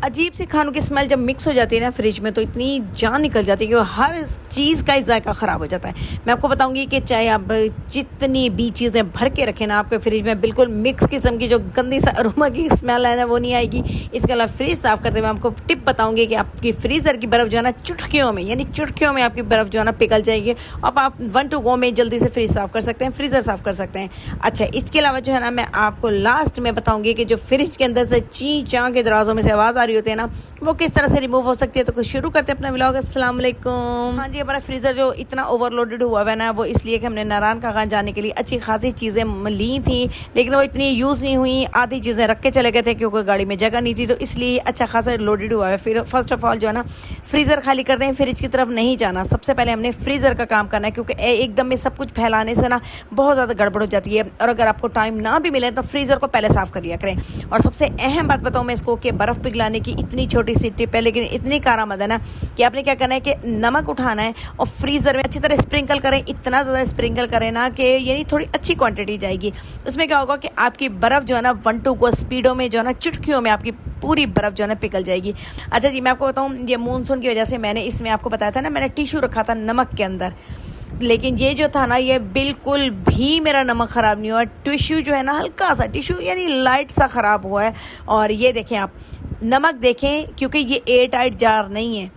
अजीब सी खानों की स्मेल जब मिक्स हो जाती है ना फ्रिज में, तो इतनी जान निकल जाती है कि वो हर चीज़ का जायका ख़राब हो जाता है। मैं आपको बताऊंगी कि चाहे आप जितनी भी चीज़ें भर के रखें ना आपके फ्रिज में, बिल्कुल मिक्स किस्म की जो गंदी सा अरोमा की स्मेल है ना वो नहीं आएगी। इसके अलावा फ्रिज साफ़ करते हुए आपको टिप बताऊंगी कि आपकी फ्रीज़र की बर्फ़ जो है ना चुटकियों में, यानी चुटकियों में आपकी बर्फ़ जो है ना पिघल जाएगी। अब आप 1 to go में जल्दी से फ्रिज साफ़ कर सकते हैं, फ्रीज़र साफ़ कर सकते हैं। अच्छा, इसके अलावा जो है ना मैं आपको लास्ट में बताऊंगी कि जो फ्रिज के अंदर से ची चाँ के दरवाज़ों में से आवाज़ आ रही होती है ना, वो किस तरह से रिमूव हो सकती है। तो कुछ शुरू करते हैं अपना व्लॉग। अस्सलाम वालेकुम। हाँ जी, हमारा फ्रीज़र जो इतना ओवरलोडेड हुआ है ना, वो इसलिए कि हमने नारायण का खान जाने के लिए अच्छी खासी चीज़ें ली थी, लेकिन वो इतनी यूज़ नहीं हुई। आधी चीज़ें रख के चले गए थे क्योंकि गाड़ी में जगह नहीं थी, तो इसलिए अच्छा खासा लोडेड हुआ है। फिर फर्स्ट ऑफ ऑल जो है ना फ्रीज़र खाली करते हैं, फ्रिज की तरफ नहीं जाना। सबसे पहले हमने फ्रीज़र का काम करना है, क्योंकि एकदम में सब कुछ फैलाने से ना बहुत ज़्यादा गड़बड़ हो जाती है। और अगर आपको टाइम ना भी मिले तो फ्रीज़र को पहले साफ़ कर लिया करें। और सबसे अहम बात बताऊँ मैं इसको कि बर्फ़ पिघलाने की इतनी छोटी सी टिप है, लेकिन इतनी कारआमद है ना कि आपने क्या करना है कि नमक उठाना है और फ्रीज़र में अच्छी तरह स्प्रिंकल करें। इतना ज़्यादा स्प्रिंकल करें ना कि यानी थोड़ी अच्छी क्वांटिटी जाएगी। उसमें क्या होगा कि आपकी बर्फ़ जो है ना 1 to go स्पीडों में जो है ना चुटकियों में आपकी पूरी बर्फ़ जो है ना पिघल जाएगी। अच्छा जी, मैं आपको बताऊँ, ये मानसून की वजह से मैंने इसमें आपको बताया था ना, मैंने टिशू रखा था नमक के अंदर, लेकिन ये जो था ना ये बिल्कुल भी मेरा नमक ख़राब नहीं हुआ। टिशू जो है ना हल्का सा टिशू यानी लाइट सा ख़राब हुआ है। और ये देखें आप, नमक देखें, क्योंकि ये एयर टाइट जार नहीं है।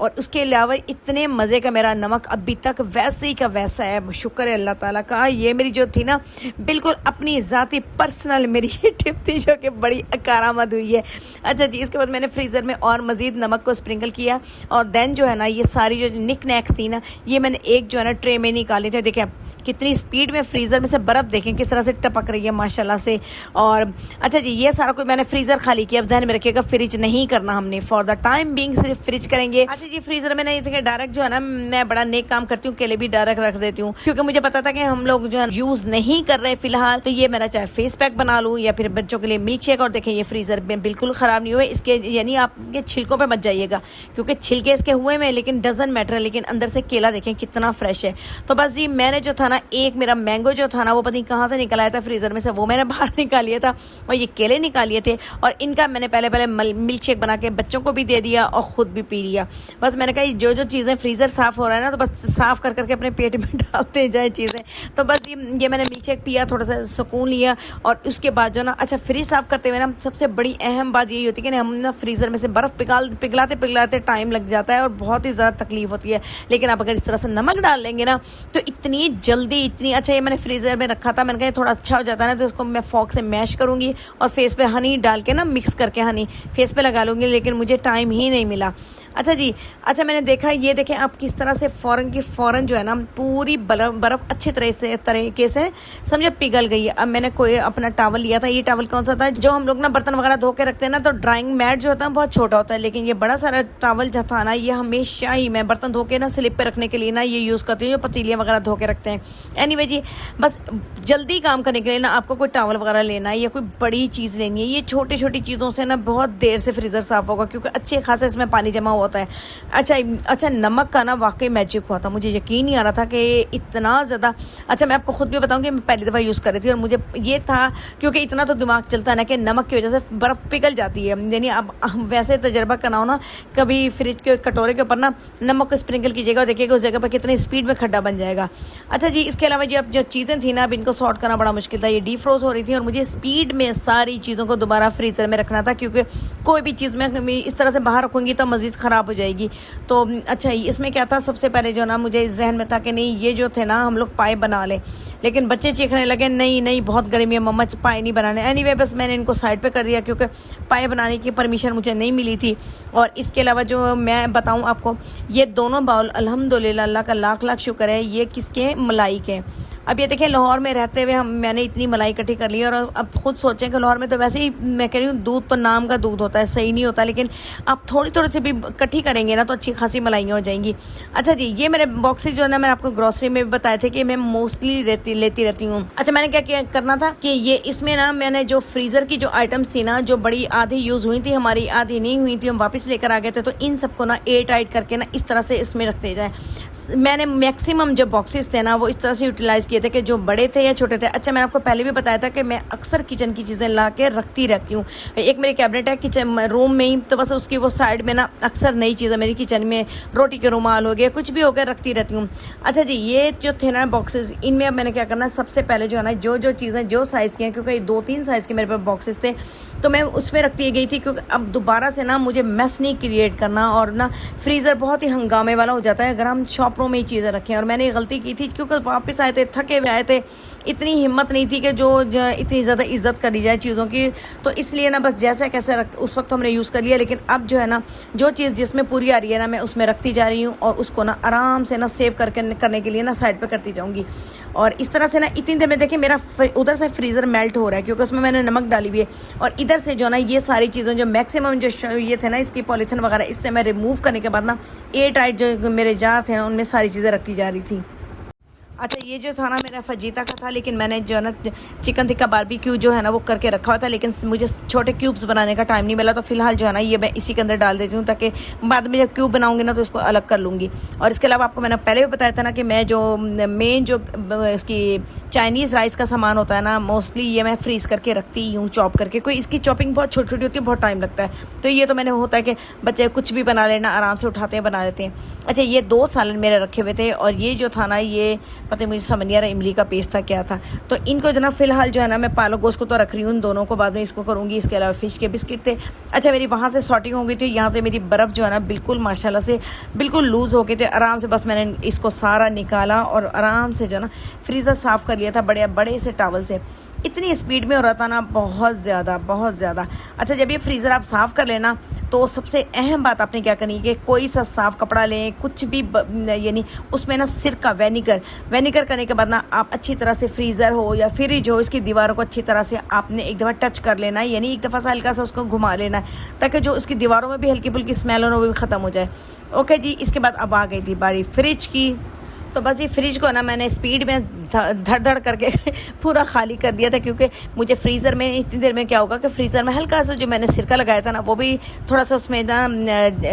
और उसके अलावा इतने मज़े का मेरा नमक अभी तक वैसे ही का वैसा है। शुक्र है अल्लाह ताला का। ये मेरी जो थी ना बिल्कुल अपनी ज़ाती पर्सनल मेरी ये टिप थी जो कि बड़ी कारआमद हुई है। अच्छा जी, इसके बाद मैंने फ्रीज़र में और मज़ीद नमक को स्प्रिंकल किया और देन जो है ना ये सारी जो निक नैक्स थी ना, ये मैंने एक जो है ना ट्रे में निकाली थी। देखिए आप कितनी स्पीड में फ्रीज़र में से बर्फ़ देखें किस तरह से टपक रही है माशाल्लाह से। और अच्छा जी, ये सारा कुछ मैंने फ्रीज़र खाली किया। अब ध्यान में रखिएगा फ्रिज नहीं करना हमने, फॉर द टाइम बीइंग सिर्फ फ्रिज करेंगे। अच्छा जी, फ्रीज़र में नहीं देखिए डायरेक्ट जो है ना, मैं बड़ा नेक काम करती हूँ, केले भी डायरेक्ट रख देती हूँ, क्योंकि मुझे पता था कि हम लोग जो है यूज़ नहीं कर रहे फिलहाल। तो ये मेरा चाहे फेस पैक बना लूँ या फिर बच्चों के लिए मिल्क शेक। और देखें ये फ्रीज़र में बिल्कुल ख़राब नहीं हुए इसके, यानी आपके छिलकों पर मत जाइएगा, क्योंकि छिलके इसके हुए में लेकिन डजन मैटर, लेकिन अंदर से केला देखें कितना फ्रेश है। तो बस जी, मैंने जो था ना एक मेरा मैंगो जो था ना वो पता नहीं कहाँ से निकल आया था फ्रीज़र में से, वो मैंने बाहर निकाल लिया था। और ये केले निकाल लिए थे और इनका मैंने पहले मिल्क शेक बना के बच्चों को भी दे दिया और ख़ुद भी पी लिया। बस मैंने कहा जो जो चीज़ें फ्रीज़र साफ़ हो रहा है ना, तो बस साफ़ कर करके अपने पेट में डालते जाए चीज़ें। तो बस ये मैंने मिल्क शेक पिया, थोड़ा सा सुकून लिया। और उसके बाद जो ना, अच्छा फ्रिज साफ़ करते हुए ना सबसे बड़ी अहम बात यही होती है कि हम ना फ्रीज़र में से बर्फ़ पिघलाते टाइम लग जाता है और बहुत ही ज़्यादा तकलीफ होती है। लेकिन आप अगर इस तरह से नमक डाल लेंगे ना तो इतनी जल्दी इतनी अच्छा, ये मैंने फ्रीज़र में रखा था, मैंने कहा थोड़ा अच्छा हो जाता है ना, तो इसको मैं फॉक से मैश करूँगी और फेस पे हनी डाल के ना मिक्स करके हनी फेस पे लगा लूँगी, लेकिन मुझे टाइम ही नहीं मिला। अच्छा जी, अच्छा मैंने देखा, ये देखें आप किस तरह से फ़ौरन जो है ना पूरी बर्फ़ अच्छे तरीके से समझे पिघल गई है। अब मैंने कोई अपना टॉवल लिया था, ये टॉवल कौन सा था जो हम लोग ना बर्तन वगैरह धो के रखते हैं ना, तो ड्राइंग मैट जो होता है बहुत छोटा होता है, लेकिन ये बड़ा सारा टॉवल जो था ना, ये हमेशा ही मैं बर्तन धो के ना स्लिप पे रखने के लिए ना ये यूज़ करती हूँ, जो पतीलियाँ वगैरह धो के रखते हैं। एनीवे जी, बस जल्दी काम करने के लिए ना आपको कोई टॉवल वगैरह लेना है या कोई बड़ी चीज़ लेनी है, ये छोटी छोटी चीज़ों से ना बहुत देर से फ्रीज़र साफ़ होगा, क्योंकि अच्छे खासे इसमें पानी जमा होता है। अच्छा नमक का ना वाकई मैजिक हुआ था, मुझे यकीन नहीं आ रहा था कि इतना ज़्यादा। अच्छा मैं आपको ख़ुद भी बताऊँ कि मैं पहली दफ़ा यूज़ कर रही थी और मुझे ये था, क्योंकि इतना तो दिमाग चलता है ना कि नमक की वजह से बर्फ़ पिघल जाती है। यानी आप वैसे तजर्बा करना हो ना, कभी फ्रिज के कटोरे के ऊपर ना नमक को स्प्रिंकल कीजिएगा और देखिएगा उस जगह पर कितनी स्पीड में खड्डा बन जाएगा। अच्छा जी, इसके अलावा जो चीज़ें थी ना, अब इनको सॉर्ट करना बड़ा मुश्किल था। ये डीफ्रोज़ हो रही थी और मुझे स्पीड में सारी चीज़ों को दोबारा फ्रीज़र में रखना था, क्योंकि कोई भी चीज़ मैं इस तरह से बाहर रखूँगी तो मज़ीद ख़राब हो जाएगी। तो अच्छा इसमें क्या था, सबसे पहले जो ना मुझे जहन में था कि नहीं ये जो थे ना हम लोग पाए बना लें, लेकिन बच्चे चीखने लगे नहीं बहुत गर्मी है मम्मा, पाए नहीं बनाने। एनीवे बस मैंने इनको साइड पे कर दिया, क्योंकि पाए बनाने की परमिशन मुझे नहीं मिली थी। और इसके अलावा जो मैं बताऊं आपको, ये दोनों बाउल अल्हम्दुलिल्लाह अल्लाह का लाख लाख शुक्र है, ये किसके, मलाई के। अब ये देखें लाहौर में रहते हुए मैंने इतनी मलाई इकट्ठी कर ली और अब खुद सोचें कि लाहौर में तो वैसे ही मैं कह रही हूँ दूध तो नाम का दूध होता है, सही नहीं होता, लेकिन आप थोड़ी से भी इकट्ठी करेंगे ना तो अच्छी खासी मलाइयाँ हो जाएंगी। अच्छा जी, ये मेरे बॉक्सेस जो है ना मैंने आपको ग्रॉसरी में भी बताए थे कि मैं मोस्टली लेती रहती हूँ। अच्छा मैंने क्या करना था कि ये इसमें ना मैंने जो फ्रीज़र की जो आइटम्स थी ना, जो बड़ी आधी यूज़ हुई थी हमारी, आधी नहीं हुई थी, हम वापस लेकर आ गए थे, तो इन सबको ना एयर टाइट करके ना इस तरह से इसमें रखते जाए। मैंने मैक्सिमम जो बॉक्सेस थे ना वो इस तरह से यूटिलाइज़ किए थे कि जो बड़े थे या छोटे थे। अच्छा, मैंने आपको पहले भी बताया था कि मैं अक्सर किचन की चीज़ें ला के रखती रहती हूँ। एक मेरी कैबिनेट है किचन रूम में ही, तो बस उसकी वो साइड में ना अक्सर नई चीज़ें मेरी किचन में, रोटी के रुमाल हो गए, कुछ भी हो गया, रखती रहती हूँ। अच्छा जी, ये जो थे ना बॉक्सेस, इनमें अब मैंने क्या करना है, सबसे पहले जो है ना जो चीज़ें जो साइज़ की हैं, क्योंकि 2-3 साइज़ के मेरे पास बॉक्सेस थे, तो मैं उसमें रखती गई थी, क्योंकि अब दोबारा से ना मुझे मेस नहीं क्रिएट करना, और ना फ्रीज़र बहुत ही हंगामे वाला हो जाता है अगर हम शॉपरों में ही चीज़ें रखें। और मैंने गलती की थी, क्योंकि वापस आए थे, थके हुए आए थे, इतनी हिम्मत नहीं थी कि जो इतनी ज़्यादा इज्जत करी जाए चीज़ों की, तो इसलिए ना बस जैसे कैसे उस वक्त हमने यूज़ कर लिया। लेकिन अब जो है ना, जो चीज़ जिसमें पूरी आ रही है ना, मैं उसमें रखती जा रही हूँ, और उसको ना आराम से ना सेव करने के लिए ना साइड पे करती जाऊँगी। और इस तरह से ना इतनी देर में देखिए मेरा उधर से फ्रीज़र मेल्ट हो रहा है, क्योंकि उसमें मैंने नमक डाली हुई है, और इधर से जो ना ये सारी चीज़ें जो मैक्सिमम जो ये थे ना इसकी पॉलीथिन वगैरह, इससे मैं रिमूव करने के बाद ना एयर टाइट जो मेरे जार थे ना उनमें सारी चीज़ें रखती जा रही थी। अच्छा, ये जो था ना मेरा फजीता का था, लेकिन मैंने जो है ना चिकन टिक्का बारबेक्यू जो है ना वो करके रखा हुआ था, लेकिन मुझे छोटे क्यूब्स बनाने का टाइम नहीं मिला, तो फिलहाल जो है ना ये मैं इसी के अंदर डाल देती हूँ, ताकि बाद में जब क्यूब बनाऊंगी ना तो इसको अलग कर लूँगी। और इसके अलावा आपको मैंने पहले भी बताया था ना कि मैं जो मेन जो इसकी चाइनीज़ राइस का सामान होता है ना, मोस्टली ये मैं फ्रीज़ करके रखती ही हूँ, चॉप करके। कोई इसकी चॉपिंग बहुत छोटी छोटी होती है, बहुत टाइम लगता है, तो ये तो मैंने होता है कि बच्चे कुछ भी बना लेना, आराम से उठाते हैं, बना लेते हैं। अच्छा, ये 2 सालन मेरे रखे हुए थे, और ये जो था ना, ये पता मुझे समझ नहीं आ रहा इमली का पेस्ट था क्या था, तो इनको जो ना फिलहाल जो है ना मैं पालक गोश्त को तो रख रही हूँ, उन दोनों को बाद में इसको करूँगी। इसके अलावा फिश के बिस्किट थे। अच्छा, मेरी वहाँ से सॉर्टिंग हो गई थी, यहाँ से मेरी बर्फ़ जो है ना बिल्कुल माशाल्लाह से बिल्कुल लूज़ हो गए थे, आराम से बस मैंने इसको सारा निकाला और आराम से जो है ना फ्रीज़र साफ़ कर लिया था बड़े से टॉवल से। इतनी स्पीड में हो रहा था ना, बहुत ज़्यादा। अच्छा, जब ये फ्रीज़र आप साफ़ कर लेना, तो सबसे अहम बात आपने क्या करनी है कि कोई सा साफ़ कपड़ा लें, कुछ भी यानी उसमें ना सिरका, वेनिगर करने के बाद ना आप अच्छी तरह से फ्रीज़र हो या फ्रिज हो, इसकी दीवारों को अच्छी तरह से आपने एक दफ़ा टच कर लेना है, यानी एक दफ़ा सा हल्का सा उसको घुमा लेना है, ताकि जो उसकी दीवारों में भी हल्की फुल्की स्मेल हो वो भी ख़त्म हो जाए। ओके जी, इसके बाद अब आ गई थी बारी फ्रिज की। तो बस ये फ्रिज को ना मैंने स्पीड में धड़ करके पूरा खाली कर दिया था, क्योंकि मुझे फ्रीज़र में इतनी देर में क्या होगा कि फ्रीज़र में हल्का सा जो मैंने सिरका लगाया था ना वो भी थोड़ा सा उसमें ना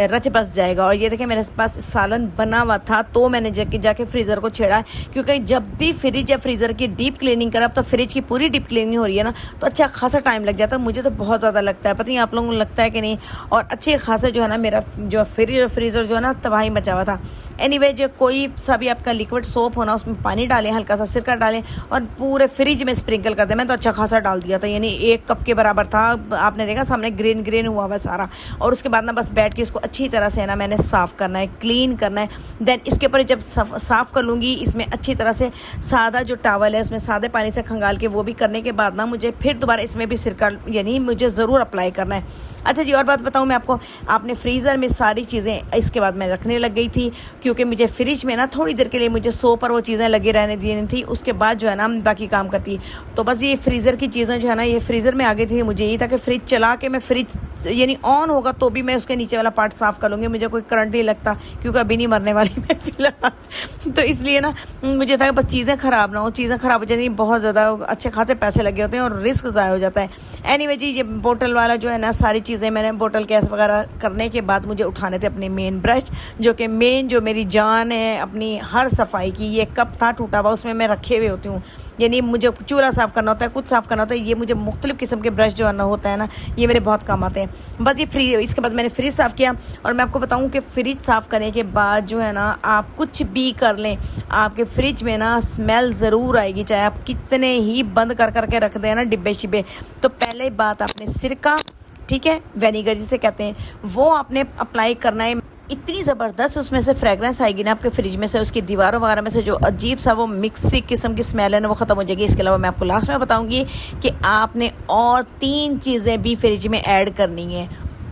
रच बस जाएगा। और ये देखिए मेरे पास सालन बना हुआ था, तो मैंने जाके फ्रीज़र को छेड़ा, क्योंकि जब भी फ्रिज या फ्रीज़र की डीप क्लीनिंग करा, तो फ्रिज की पूरी डीप क्लीनिंग हो रही है ना, तो अच्छा खासा टाइम लग जाता है। मुझे तो बहुत ज़्यादा लगता है, पता नहीं आप लोगों को लगता है कि नहीं। और अच्छे खासे जो है ना मेरा जो फ्रिज और फ्रीज़र जो है ना तबाही मचा हुआ था। एनीवे, जो कोई सा भी आपका लिक्विड सोप होना, उसमें पानी डालें, हल्का सा सिरका डालें और पूरे फ्रिज में स्प्रिंकल कर दें। मैं तो अच्छा खासा डाल दिया था, यानी 1 कप के बराबर था। आपने देखा सामने ग्रीन हुआ हुआ सारा। और उसके बाद ना बस बैठ के इसको अच्छी तरह से ना मैंने साफ़ करना है, क्लीन करना है। देन इसके ऊपर जब साफ़ कर लूँगी, इसमें अच्छी तरह से सादा जो टावल है उसमें सादे पानी से खंगाल के, वो भी करने के बाद ना मुझे फिर दोबारा इसमें भी सिरका यानी मुझे ज़रूर अप्लाई करना है। अच्छा जी, और बात बताऊँ मैं आपको, आपने फ्रीज़र में सारी चीज़ें इसके बाद मैं रखने लग गई थी, क्योंकि मुझे फ्रिज में ना थोड़ी देर के लिए मुझे सोप और वो चीज़ें लगी रहने दी थी, उसके बाद जो है ना बाकी काम करती। तो बस ये फ्रीज़र की चीज़ें जो है ना, ये फ्रीज़र में आ गई थी। मुझे यही था कि फ्रिज चला के मैं फ्रिज यानी ऑन होगा तो भी मैं उसके नीचे वाला पार्ट साफ़ कर लूँगी, मुझे कोई करंट नहीं लगता, क्योंकि अभी नहीं मरने वाली मैं फिलहाल। तो इसलिए ना मुझे था कि बस चीज़ें ख़राब ना हो, चीज़ें ख़राब हो जाती, बहुत ज़्यादा अच्छे खासे पैसे लगे होते हैं और रिस्क ज़ाया हो जाता है। एनीवे जी, ये बोतल वाला जो है ना, सारी चीज़ें मैंने बोतल गैस वगैरह करने के बाद मुझे उठाने थे अपने मेन ब्रश, जो कि मेन जो मेरी जान है अपनी हर सफाई की। ये कप था टूटा हुआ, उसमें मैं रखे हुए होती हूँ, यानी मुझे चूल्हा साफ़ करना होता है, कुछ साफ़ करना होता है, ये मुझे मुख्तलिफ़ किस्म के ब्रश जो है ना होता है ना, ये मेरे बहुत काम आते हैं। बस ये इसके बाद मैंने फ्रिज साफ़ किया। और मैं आपको बताऊँ कि फ्रिज साफ़ करने के बाद जो है ना, आप कुछ भी कर लें, आपके फ्रिज में ना स्मेल ज़रूर आएगी, चाहे आप कितने ही बंद करके रख दें ना डिब्बे शिब्बे। तो पहले बात, आपने सिरका, ठीक है, वेनिगर जिसे कहते हैं, वो आपने अप्लाई करना है। इतनी ज़बरदस्त उसमें से फ्रेगरेंस आएगी ना आपके फ्रिज में से, उसकी दीवारों वगैरह में से जो अजीब सा वो मिक्सी किस्म की स्मेल है ना, वो ख़त्म हो जाएगी। इसके अलावा मैं आपको लास्ट में बताऊंगी कि आपने और 3 चीज़ें भी फ्रिज में ऐड करनी है,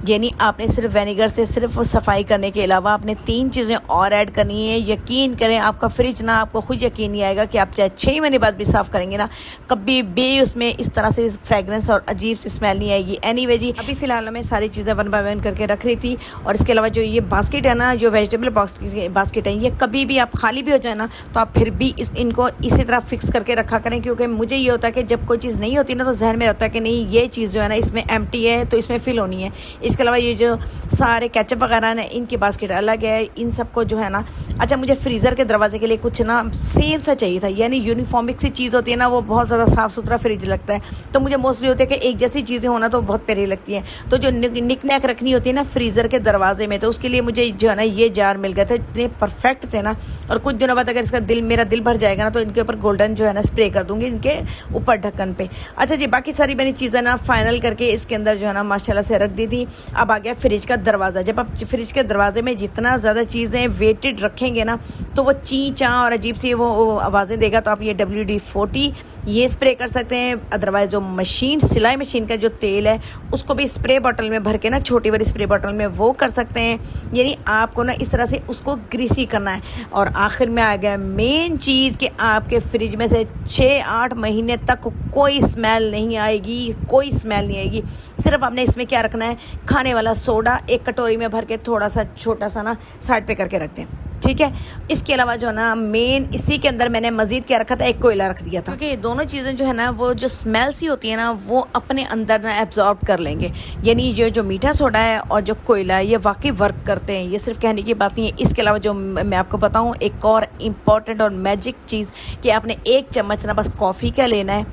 यानी आपने सिर्फ वेनिगर से सिर्फ सफाई करने के अलावा आपने 3 चीज़ें और ऐड करनी है। यकीन करें, आपका फ्रिज ना, आपको खुद यकीन नहीं आएगा कि आप चाहे 6 महीने बाद भी साफ़ करेंगे ना, कभी भी उसमें इस तरह से फ्रेगरेंस और अजीब सी स्मेल नहीं आएगी। एनीवे जी, अभी फ़िलहाल मैं सारी चीज़ें 1 बाय 1 करके रख रही थी। और इसके अलावा जो ये बास्केट है ना, जो वेजिटेबल बास्केट है, ये कभी भी आप खाली भी हो जाए ना, तो आप फिर भी इनको इसी तरह फिक्स करके रखा करें, क्योंकि मुझे ये होता है कि जब कोई चीज़ नहीं होती ना, तो जहन में होता है कि नहीं, ये चीज़ जो है ना इसमें एम्प्टी है, तो इसमें फिल होनी है। इसके अलावा ये जो सारे केचप वगैरह ना इनकी बास्केट अलग है, इन सबको जो है ना। अच्छा, मुझे फ्रीज़र के दरवाजे के लिए कुछ ना सेम सा चाहिए था, यानी यूनिफॉर्मिक सी चीज़ होती है ना, वो बहुत ज़्यादा साफ़ सुथरा फ्रिज लगता है। तो मुझे मोस्टली होता है कि एक जैसी चीज़ें होना तो बहुत प्यारी लगती हैं। तो जो निक नैक रखनी होती है ना फ्रीज़र के दरवाजे में, तो उसके लिए मुझे जो है ना ये जार मिल गए थे, इतने परफेक्ट थे ना। और कुछ दिनों बाद अगर इसका मेरा दिल भर जाएगा ना, तो इनके ऊपर गोल्डन जो है ना स्प्रे कर दूँगी इनके ऊपर ढक्कन पे। अच्छा जी, बाकी सारी मैंने चीज़ें ना फाइनल करके इसके अंदर जो है ना माशाल्लाह से रख दी थी। अब आ गया फ्रिज का दरवाज़ा। जब आप फ्रिज के दरवाजे में जितना ज़्यादा चीज़ें वेटेड रखेंगे ना, तो वो ची चा और अजीब सी वो आवाज़ें देगा। तो आप ये WD-40 ये स्प्रे कर सकते हैं। अदरवाइज़ जो मशीन, सिलाई मशीन का जो तेल है उसको भी स्प्रे बॉटल में भर के ना, छोटी वाली स्प्रे बॉटल में वो कर सकते हैं। यानी आपको ना इस तरह से उसको ग्रीसी करना है। और आखिर में आ गया मेन चीज़ कि आपके फ्रिज में से 6-8 महीने तक कोई स्मेल नहीं आएगी, कोई स्मेल नहीं आएगी। सिर्फ आपने इसमें क्या रखना है, खाने वाला सोडा एक कटोरी में भर के थोड़ा सा छोटा सा ना साइड पे करके रख दें, ठीक है। इसके अलावा जो है ना मेन इसी के अंदर मैंने मज़ीद क्या रखा था, एक कोयला रख दिया था, क्योंकि दोनों चीज़ें जो है ना वो जो स्मेल सी होती है ना वो अपने अंदर ना एब्जॉर्ब कर लेंगे। यानी ये जो मीठा सोडा है और जो कोयला है ये वाकई वर्क करते हैं, ये सिर्फ कहने की बात नहीं है। इसके अलावा जो मैं आपको बताऊँ एक और इम्पॉर्टेंट और मैजिक चीज़ कि आपने 1 चम्मच ना बस कॉफ़ी का लेना है,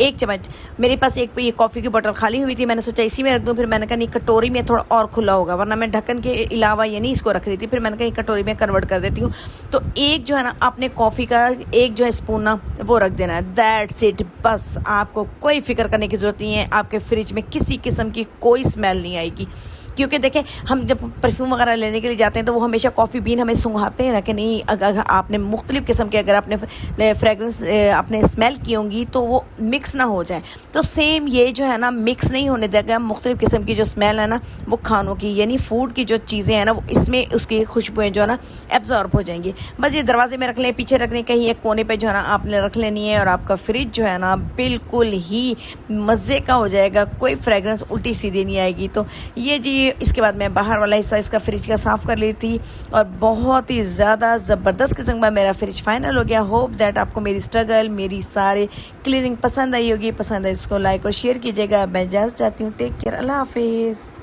1 चम्मच। मेरे पास एक ये कॉफ़ी की बोतल खाली हुई थी, मैंने सोचा इसी में रख दूँ। फिर मैंने कहा नहीं, कटोरी में थोड़ा और खुला होगा, वरना मैं ढक्कन के अलावा ये नहीं इसको रख रही थी। फिर मैंने कहा कटोरी में कन्वर्ट कर देती हूँ। तो एक जो है ना आपने कॉफ़ी का एक जो है स्पून ना वो रख देना है, दैट्स इट। बस आपको कोई फिक्र करने की ज़रूरत नहीं है, आपके फ्रिज में किसी किस्म की कोई स्मेल नहीं आएगी। क्योंकि देखें, हम जब परफ्यूम वगैरह लेने के लिए जाते हैं तो वो हमेशा कॉफ़ी बीन हमें सुंघाते हैं ना कि नहीं, अगर आपने मुख्तलिफ़ किस्म के अगर आपने फ्रेगरेंस आपने स्मेल की होंगी तो वो मिक्स ना हो जाए। तो सेम ये जो है ना मिक्स नहीं होने देगा। मुख्तलिफ़ किस्म की जो स्मेल है ना वो खानों की यानी फूड की जो चीज़ें हैं ना वो इसमें उसकी खुशबुएँ जो है ना एब्जॉर्ब हो जाएंगी। बस ये दरवाजे में रख लें, पीछे रख लें, कहीं एक कोने पर जो है ना आपने रख लेनी है, और आपका फ्रिज जो है ना बिल्कुल ही मज़े का हो जाएगा, कोई फ्रेगरेंस उल्टी सीधी नहीं आएगी। तो ये जी, इसके बाद मैं बाहर वाला हिस्सा इसका फ्रिज का साफ़ कर ली थी और बहुत ही ज़्यादा ज़बरदस्त किस्म का मेरा फ्रिज फाइनल हो गया। होप दैट आपको मेरी स्ट्रगल, मेरी सारी क्लीनिंग पसंद आई होगी। पसंद है इसको लाइक और शेयर कीजिएगा। मैं इजाज़त चाहती हूँ। टेक केयर, अल्लाह हाफिज़।